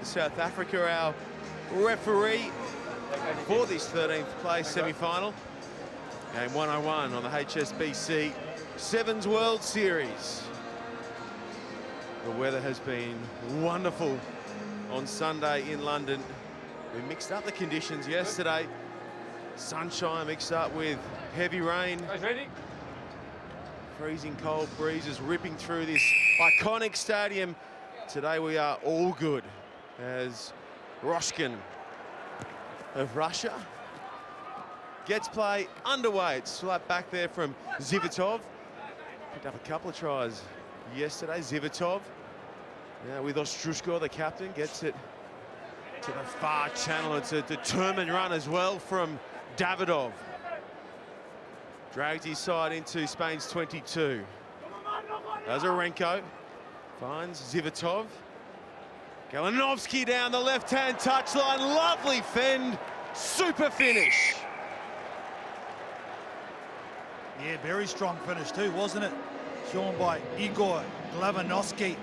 South Africa, our referee for this 13th place semi-final. Game 101 on the HSBC Sevens World Series. The weather has been wonderful on Sunday in London. We mixed up the conditions yesterday. Sunshine mixed up with heavy rain. Ready? Freezing cold breezes ripping through this iconic stadium. Today we are all good as Roshkin of Russia gets play underway. It's slapped back there from Zivitov. Picked up a couple of tries yesterday, Zivitov. Now with Ostrushko, the captain, gets it to the far channel. It's a determined run as well from Davidov. Drags his side into Spain's 22. Azarenko finds Zivitov. Galinovsky down the left-hand touchline. Lovely fend, super finish. Yeah, very strong finish too, wasn't it? Shown by Igor Glavinovsky.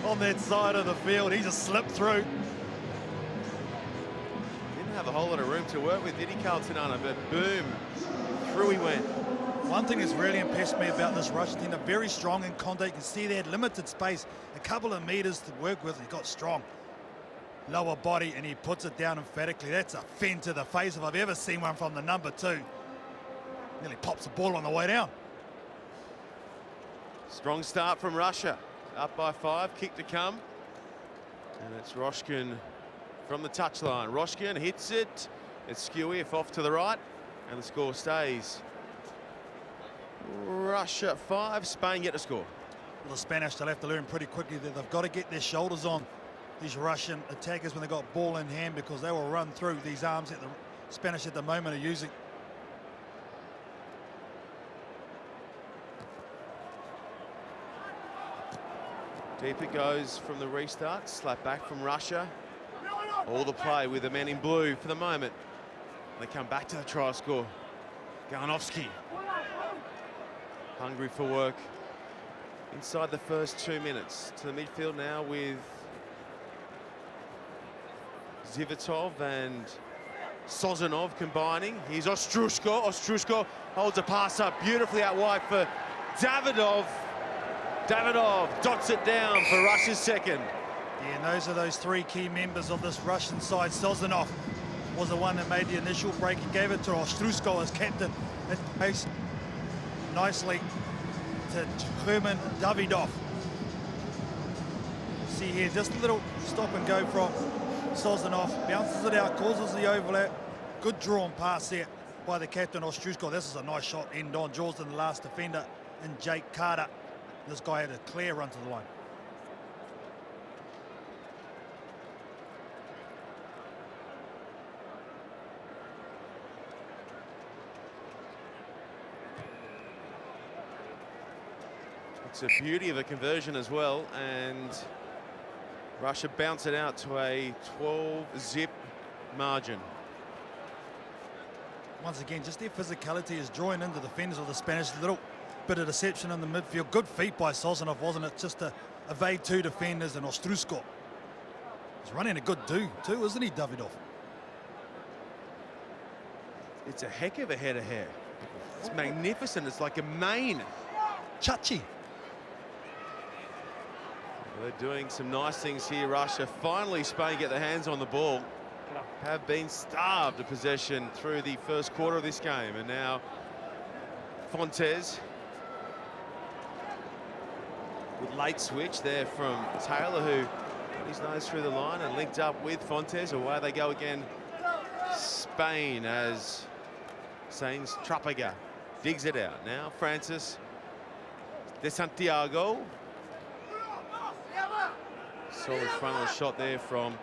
On that side of the field, he just slipped through. Didn't have a whole lot of room to work with, did he, Carltonana? But boom, through he went. One thing that's really impressed me about this Russian team, they're very strong in contact. You can see they had limited space, a couple of meters to work with. He got strong. Lower body, and he puts it down emphatically. That's a fend to the face if I've ever seen one from the number 2. Nearly pops the ball on the way down. Strong start from Russia. Up by 5, kick to come. And it's Roshkin from the touchline. Roshkin hits it. It's Skewiev off to the right. And the score stays. Russia 5, Spain get a score. Well, the Spanish, they'll have to learn pretty quickly that they've got to get their shoulders on these Russian attackers when they've got ball in hand, because they will run through these arms that the Spanish at the moment are using. Deep it goes from the restart. Slap back from Russia. All the play with the men in blue for the moment. They come back to the try score. Galinovsky. Hungry for work inside the first 2 minutes. To the midfield now with Zivitov and Sozanov combining. Here's Ostrushko. Ostrushko holds a pass up beautifully out wide for Davidov. Davidov dots it down for Russia's second. Yeah, and those are those 3 key members of this Russian side. Sozanov was the one that made the initial break. He gave it to Ostrushko as captain. It goes nicely to Herman Davidov. See here, just a little stop and go from Sozanov. Bounces it out, causes the overlap. Good drawn pass there by the captain, Ostrushko. This is a nice shot, end on, draws than the last defender in Jake Carter. This guy had a clear run to the line. It's a beauty of a conversion as well, and Russia bounce it out to a 12-zip margin. Once again, just their physicality is drawing into the defenders of the Spanish. A little bit of deception in the midfield. Good feet by Sozanov, wasn't it? Just to evade 2 defenders, and Ostrushko. He's running a good do too, isn't he, Davidov? It's a heck of a head of hair. It's magnificent. It's like a mane. Chachi. They're doing some nice things here, Russia. Finally, Spain get their hands on the ball. Have been starved of possession through the first quarter of this game. And now Fontes. Good late switch there from Taylor, who got his nose through the line and linked up with Fontes. Away they go again. Spain as Sainz Trapaga digs it out. Now Francis de Santiago. Solid frontal shot there from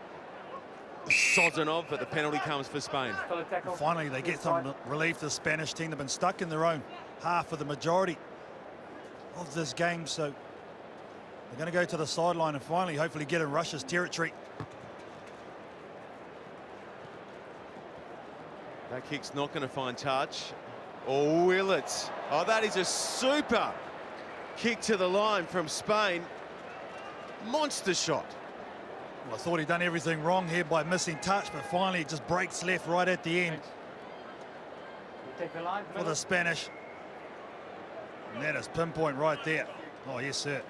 Sozanov, but the penalty comes for Spain. Finally, they get some relief. The Spanish team have been stuck in their own half of the majority of this game, so they're going to go to the sideline and finally, hopefully, get in Russia's territory. That kick's not going to find touch. Or will it? Oh, that is a super kick to the line from Spain. Monster shot. Well, I thought he'd done everything wrong here by missing touch, but finally it just breaks left right at the end for the Spanish. And that is pinpoint right there. Oh, yes, sir.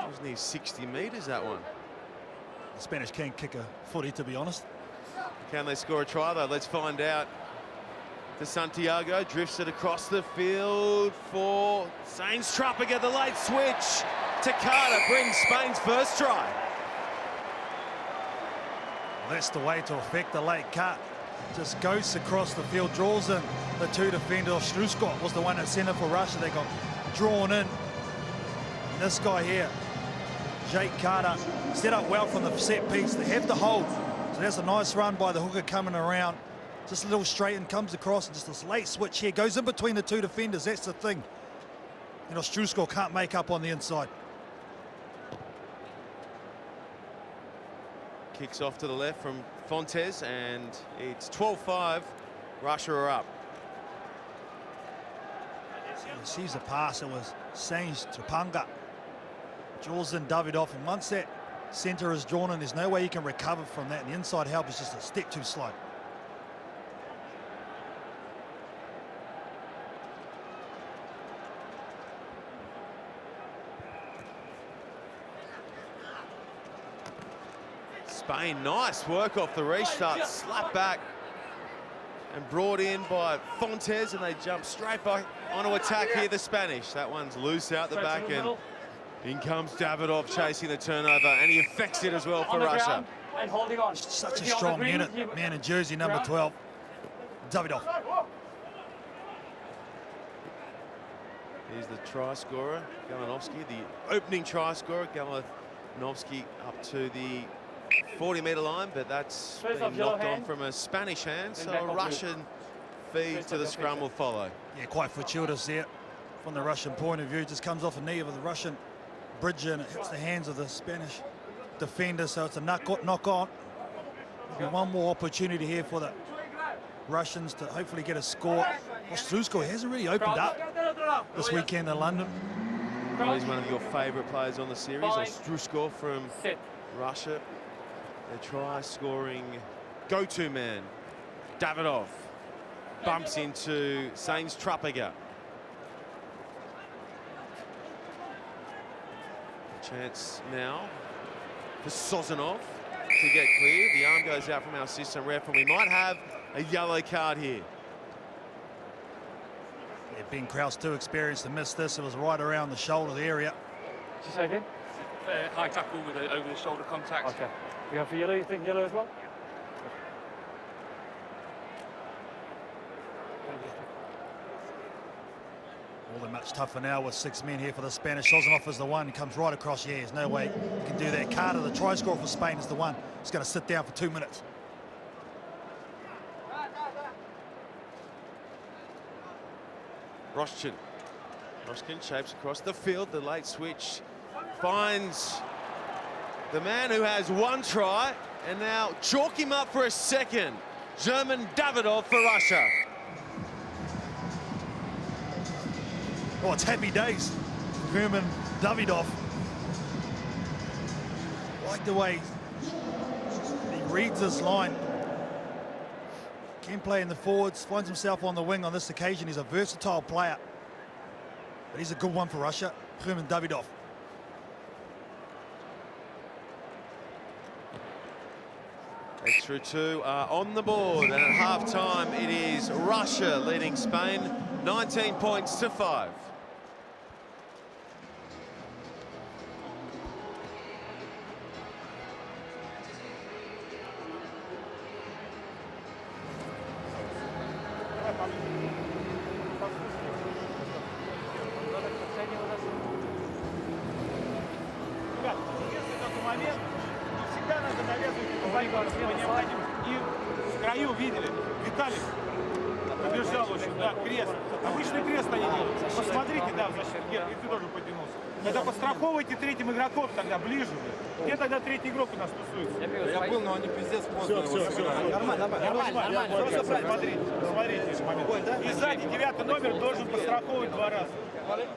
Wasn't he 60 metres, that one? The Spanish can kick a footy, to be honest. Can they score a try, though? Let's find out. De Santiago drifts it across the field for Sainz Trappiger, the late switch. Takada brings Spain's first try. Well, that's the way to affect the late cut. Just goes across the field, draws in the two defenders. Struskot was the one that sent it for Russia. They got drawn in. And this guy here, Jake Carter, set up well from the set piece. They have to hold. So that's a nice run by the hooker coming around. Just a little straight and comes across, and just this late switch here. Goes in between the two defenders. That's the thing. You know, Struskot can't make up on the inside. Kicks off to the left from Fontes, and it's 12-5. Russia are up. Receives a pass. It was Sainz Trappiger. Draws in Davidoff, and once that centre is drawn in, there's no way you can recover from that. And the inside help is just a step too slow. Spain, nice work off the restart, slap back and brought in by Fontes, and they jump straight back onto attack here, the Spanish. That one's loose out the back, and in comes Davidoff chasing the turnover, and he affects it as well for Russia. And holding on. Such a strong unit, man in jersey number 12, Davidoff. Here's the try scorer, Galanovski, the opening try scorer. Galanovski up to the 40-metre line, but that's been knocked on from a Spanish hand, so a Russian feed to the scrum will follow. Yeah, quite fortuitous there from the Russian point of view. Just comes off a knee of the Russian bridge, and it hits the hands of the Spanish defender, so it's a knock on. There'll be one more opportunity here for the Russians to hopefully get a score. Struskot hasn't really opened up this weekend in London. Well, he's one of your favourite players on the series, Struskot from Russia. Their try-scoring go-to man, Davidoff, bumps into Sainz Trappiger. Chance now for Sozanov to get clear. The arm goes out from our assistant ref, and we might have a yellow card here. Yeah, Ben Krause too experienced to miss this. It was right around the shoulder area. Just say again? High tackle with an over-the-shoulder contact. Okay. You have for yellow, you think yellow as well? All the much tougher now with 6 men here for the Spanish. Sozanov is the one. He comes right across. Yeah, there's no way you can do that. Carter, the try scorer for Spain, is the one. He's going to sit down for 2 minutes. Roshchin shapes across the field. The late switch finds the man who has 1 try, and now chalk him up for a second. German Davidoff for Russia. Oh, it's happy days. German Davidoff. Like the way he reads this line. Can play in the forwards, finds himself on the wing on this occasion. He's a versatile player, but he's a good one for Russia. German Davidoff. Extra 2 are on the board, and at half-time it is Russia leading Spain 19 points to 5. И в краю видели, Виталик побежал очень, да, крест. Обычный крест они делают. Посмотрите, да, нет, и ты тоже потянулся. Это постраховывайте третьим игроком тогда, ближе. Где тогда третий игрок у нас тусуется? Я был, но они пиздец поздно его собирали. Нормально. Просто смотрите момент. И сзади 9-й номер должен постраховывать 2 раза. Vale,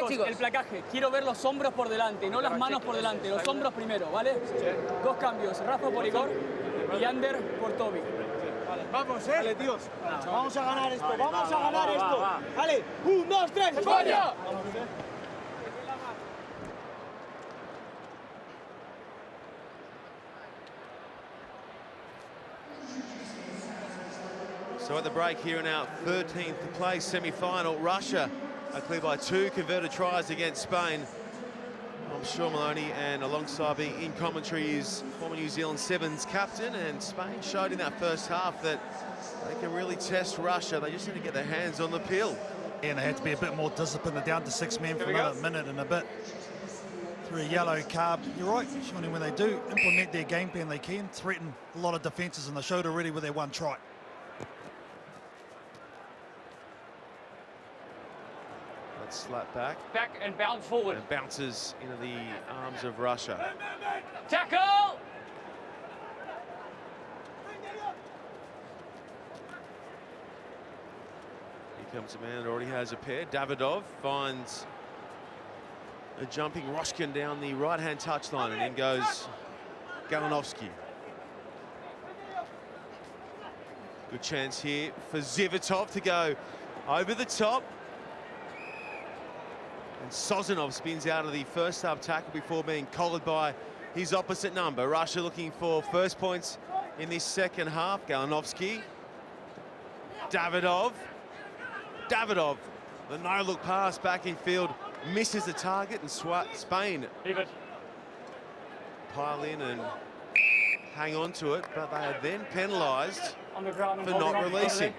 chicos, el placaje. Quiero ver los hombros por delante, no las manos por delante. Los hombros primero, ¿vale? Dos cambios. Rafa por Igor y Ander por Toby. Vamos, Vale, tíos. Vamos a ganar esto, vamos a ganar esto. Vale, 1, 2, 3, ¡España! So at the break here in our 13th place semi-final, Russia are clear by 2 converted tries against Spain. I'm Sean Maloney, and alongside me in commentary is former New Zealand Sevens captain, and Spain showed in that first half that they can really test Russia. They just need to get their hands on the pill. And they had to be a bit more disciplined. They're down to 6 men for another minute and a bit. Through a yellow card. You're right, Shawnee, when they do implement their game plan, they can threaten a lot of defences, and they showed already with their 1 try. Let's slap back. Back and bounce forward. And bounces into the arms of Russia. Tackle! Here comes a man that already has a pair. Davidov finds a jumping Roshkin down the right-hand touchline, and then goes Galinovsky. Good chance here for Zivitov to go over the top. And Sozanov spins out of the first half tackle before being collared by his opposite number. Russia looking for first points in this second half. Galinovsky. Davidov. Davidov, the no-look pass back in field, misses the target, and Spain pile in and hang on to it, but they are then penalised for not releasing.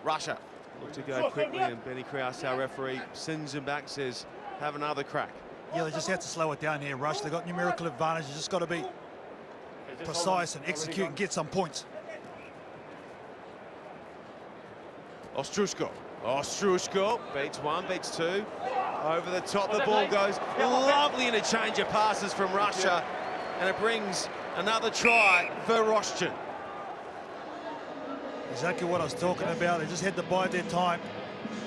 Russia look to go quickly, and Benny Krause, our referee, sends him back, says, have another crack. Yeah, they just have to slow it down here, Rush. They've got numerical advantage. You just got to be precise and execute and get some points. Ostrushko. Ostrushko beats 1, beats 2. Over the top, the ball goes. Lovely interchange of passes from Russia, and it brings another try for Roshkin. Exactly what I was talking about. They just had to bide their time,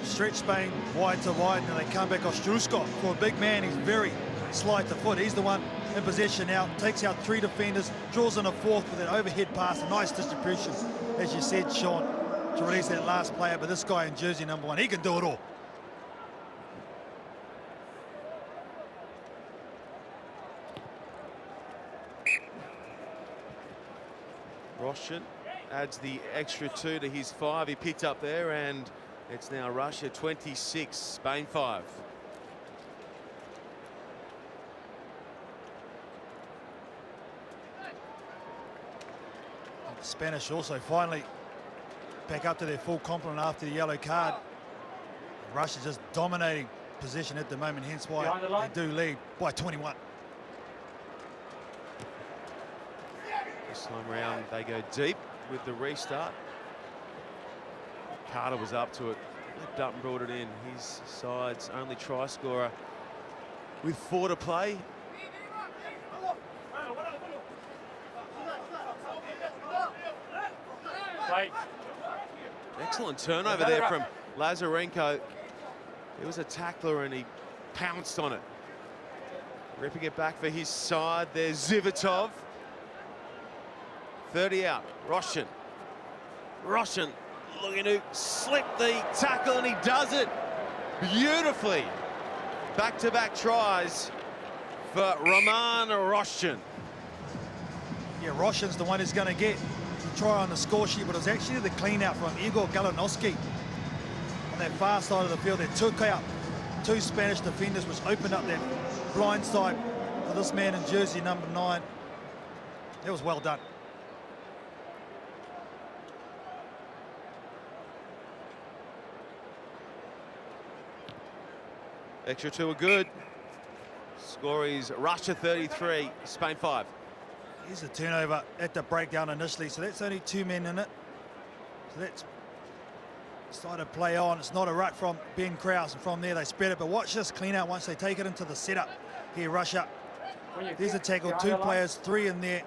stretch Spain wide to wide, and then they come back. Ostrushko, for a big man, he's very slight to foot. He's the one in possession now, takes out 3 defenders, draws in a 4th with an overhead pass, a nice distribution, as you said, Sean, to release that last player. But this guy in jersey number 1, he can do it all. Roshkin adds the extra 2 to his 5 he picked up there, and it's now Russia 26, Spain 5. The Spanish also finally back up to their full complement after the yellow card. Russia just dominating possession at the moment, hence why they do lead by 21. This time around they go deep with the restart. Carter was up to it, leapt up and brought it in. His side's only try scorer with 4 to play. Excellent turnover there from Lazarenko. It was a tackler and he pounced on it. Ripping it back for his side. There's Zivitov. 30 out. Roshkin. Roshkin looking to slip the tackle, and he does it beautifully. Back-to-back tries for Roman Roshkin. Yeah, Roshkin's the one who's going to get the try on the score sheet, but it was actually the clean out from Igor Galinovsky on that far side of the field that took out 2 Spanish defenders, which opened up that blind side for this man in jersey number 9. It was well done. Extra 2 are good. Score is Russia 33, Spain 5. Here's the turnover at the breakdown initially, so that's only 2 men in it. So that's started to play on. It's not a ruck from Ben Krause, and from there they spread it. But watch this clean out once they take it into the setup here, Russia. There's a tackle, 2 players, 3 in there.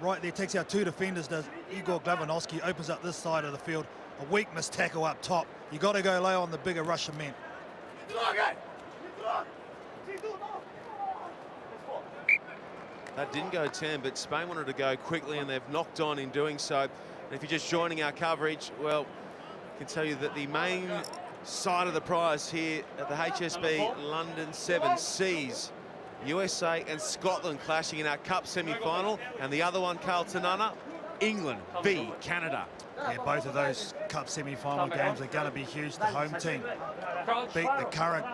Right there, takes out 2 defenders, does Igor Galinovsky, opens up this side of the field. A weak missed tackle up top. You got to go low on the bigger Russian men. That didn't go 10, but Spain wanted to go quickly, and they've knocked on in doing so. And if you're just joining our coverage, well, I can tell you that the main side of the prize here at the HSB London 7 sees USA and Scotland clashing in our Cup semi-final, and the other one, Carlton, England v Canada. Yeah, both of those Cup semi-final games are going to be huge. The home team beat the current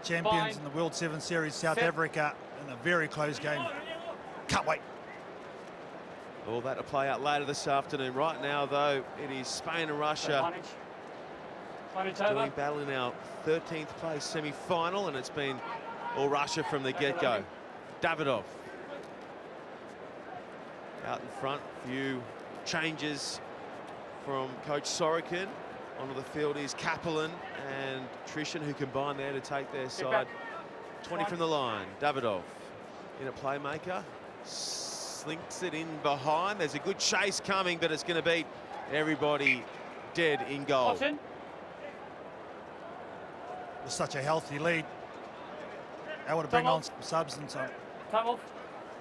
champions in the World 7 Series, South Africa, in a very close game. Can't wait. All that to play out later this afternoon. Right now, though, it is Spain and Russia doing battle in our 13th place semi-final, and it's been all Russia from the get-go. Davidov out in front. Few changes from Coach Sorokin. Onto the field is Kaplan and Trishan, who combine there to take their side. 20 from the line. Davidov in a playmaker. Slinks it in behind. There's a good chase coming, but it's going to beat everybody dead in goal. With such a healthy lead, able to bring on some subs and some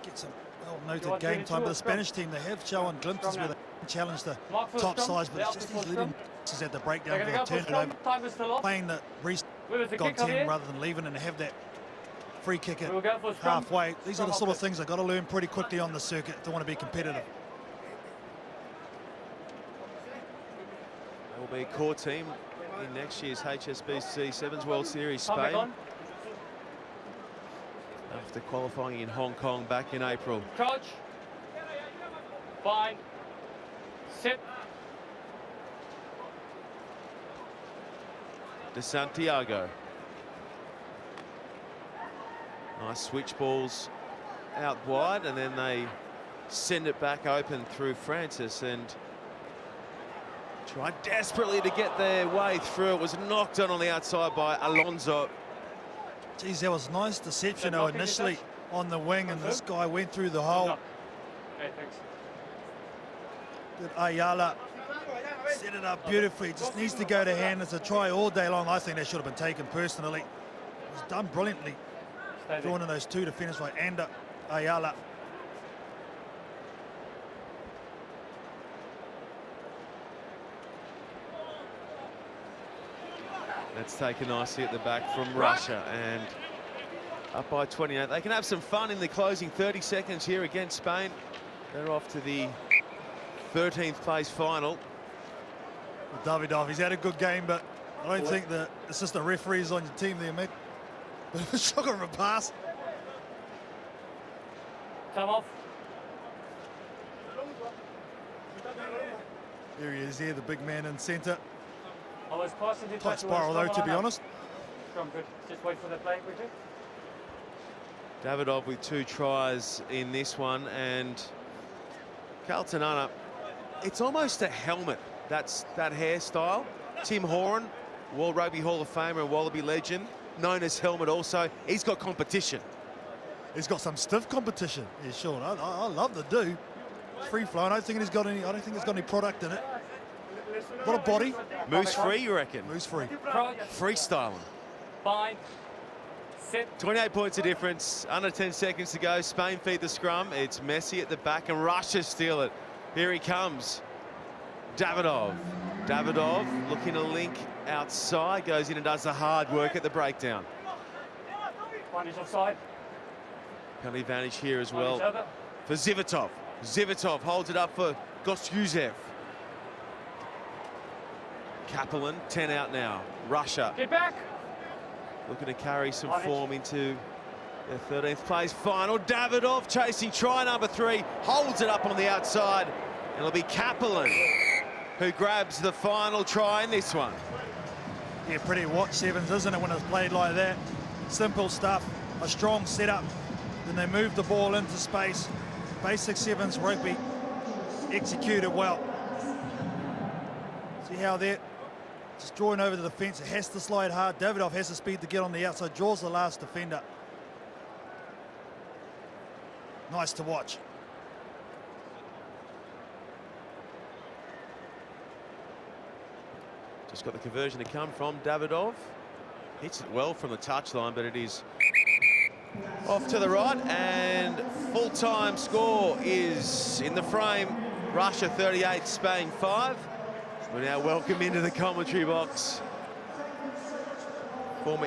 get some well-noted game time. But the Spanish team, they have shown glimpses where they challenge the top sides, but it's just these little misses at the breakdown for the turnover. Playing the got 10 rather than leaving and have that free kick at halfway. These are the sort of things I've got to learn pretty quickly on the circuit if they want to be competitive. It will be a core team in next year's HSBC Sevens World Series Spain, after qualifying in Hong Kong back in April. Crouch. Bind. Sit. De Santiago. Nice switch balls out wide, and then they send it back open through Francis and tried desperately to get their way through. It was knocked on the outside by Alonso. Geez, that was nice deception though, initially on the wing, and this guy went through the hole. Okay, thanks. Good Ayala set it up beautifully. Just needs to go to hand. It's a try all day long. I think that should have been taken personally. It was done brilliantly. Drawn in those two defenders by Ander Ayala. That's taken nicely at the back from Russia, and up by 28. They can have some fun in the closing 30 seconds here against Spain. They're off to the 13th place final. Davidov, he's had a good game, but I don't think the assistant referees on your team there, mate. Shocker of a pass. Come off. There he is here, the big man in centre. I was passing the Tight spiral though, to be honest. Scrum good. Just wait for the play quickly. Davidov with 2 tries in this one, and Carlton, it's almost a helmet. That's that hairstyle. Tim Horan, World Rugby Hall of Famer and Wallaby legend, known as Helmet also. He's got competition. He's got some stiff competition. Yeah, sure. I love the do. Free flow. I don't think it's got any product in it. What a body. Moves free, you reckon? Moves free. Freestyling. Bind. Sit. 28 points of difference. Under 10 seconds to go. Spain feed the scrum. It's Messi at the back, and Russia steal it. Here he comes. Davidov. Davidov looking to link outside. Goes in and does the hard work at the breakdown. One is offside. Penalty advantage here as well for Zivotov. Zivotov holds it up for Gostyuzev. Kaplan, 10 out now. Russia. Get back. Looking to carry some form into their 13th place final. Davidov chasing try number 3. Holds it up on the outside. And it'll be Kaplan who grabs the final try in this one. Yeah, pretty watch sevens, isn't it, when it's played like that? Simple stuff. A strong setup. Then they move the ball into space. Basic sevens rugby. Executed well. See how they're just drawing over the fence. It has to slide hard. Davidov has the speed to get on the outside. Draws the last defender. Nice to watch. Just got the conversion to come from Davidov. Hits it well from the touchline, but it is off to the right, and full-time score is in the frame. Russia 38, Spain 5. We now welcome into the commentary box former